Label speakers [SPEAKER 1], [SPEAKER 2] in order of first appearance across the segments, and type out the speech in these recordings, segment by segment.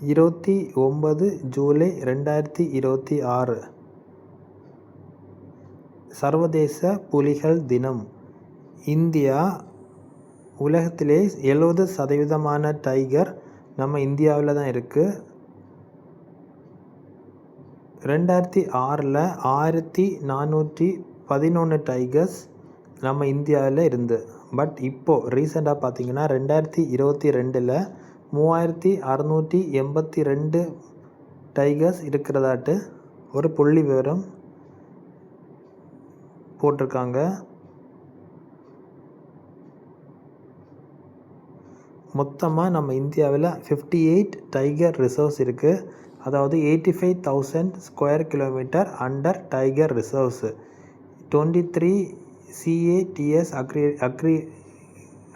[SPEAKER 1] 29 ஜூலை 2026 சர்வதேச புலிகள் தினம். இந்தியா உலகத்திலே 70% டைகர் நம்ம இந்தியாவில் தான் இருக்குது. 2006 1411 டைகர்ஸ் நம்ம இந்தியாவில் இருந்து. பட் இப்போது ரீசெண்டாக பார்த்திங்கன்னா 2022 3682 டைகர்ஸ் இருக்கிறதாட்டு ஒரு புள்ளி விவரம் போட்டிருக்காங்க. மொத்தமாக நம்ம இந்தியாவில் 58 டைகர் ரிசர்வ்ஸ் இருக்குது. அதாவது 85,000 square kilometre under tiger reserves. 23 CATS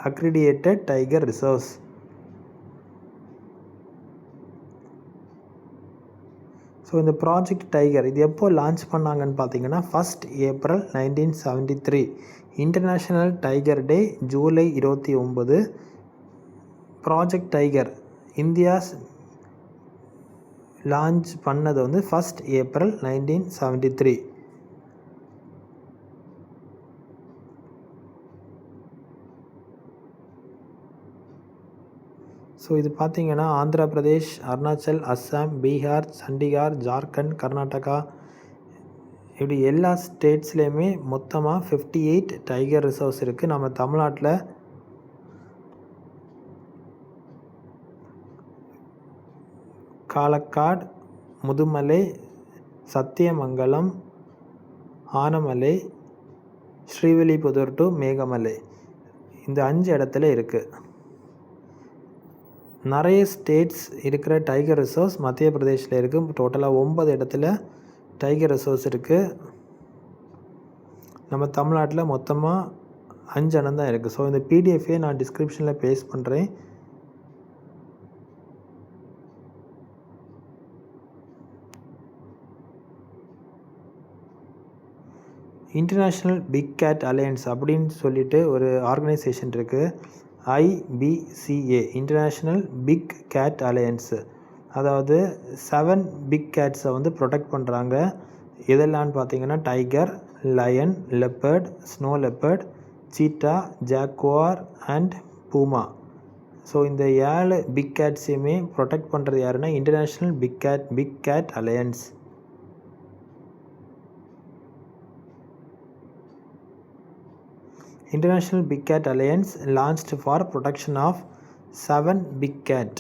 [SPEAKER 1] accredited tiger reserves. So இந்த ப்ராஜெக்ட் டைகர் இது எப்போ லான்ச் பண்ணாங்கன்னு பார்த்தீங்கன்னா 1 ஏப்ரல் 1973. இன்டர்நேஷ்னல் டைகர் டே July 29. Project tiger India's launch பண்ணது வந்து 1 ஏப்ரல் 1973. ஸோ இது பார்த்திங்கன்னா ஆந்திர பிரதேஷ், அருணாச்சல், அஸ்ஸாம், பீகார், சண்டிகார், ஜார்க்கண்ட், கர்நாடகா இப்படி எல்லா ஸ்டேட்ஸ்லேயுமே மொத்தமாக 58 டைகர் ரிசர்வ்ஸ் இருக்குது. நம்ம தமிழ்நாட்டில் காலக்காடு, முதுமலை, சத்தியமங்கலம், ஆனமலை, ஸ்ரீவில்லிபுத்தூர் டு மேகமலை இந்த 5 இடத்துல இருக்குது. நிறைய ஸ்டேட்ஸ் இருக்கிற டைகர் ரிசர்வ்ஸ் மத்திய பிரதேஷில் இருக்குது. டோட்டலாக 9 இடத்துல டைகர் ரிசர்வ்ஸ் இருக்குது. நம்ம தமிழ்நாட்டில் மொத்தமாக 5 இடம் தான் இருக்குது. ஸோ இந்த பிடிஎஃபே நான் டிஸ்கிரிப்ஷனில் பேஸ்ட் பண்ணுறேன். இன்டர்நேஷ்னல் பிக் கேட் அலையன்ஸ் அப்படின்னு சொல்லிட்டு ஒரு ஆர்கனைசேஷன் இருக்குது. IBCA international big cat alliance. அதாவது 7 பிக் கேட்ஸை வந்து ப்ரொடெக்ட் பண்ணுறாங்க. இதெல்லாம்னு பார்த்தீங்கன்னா tiger, lion, leopard, snow leopard, cheetah, jaguar and puma. So இந்த 7 பிக் கேட்ஸையுமே ப்ரொடெக்ட் பண்ணுறது யாருன்னா international big cat alliance. International Big Cat Alliance launched for protection of 7 big cat.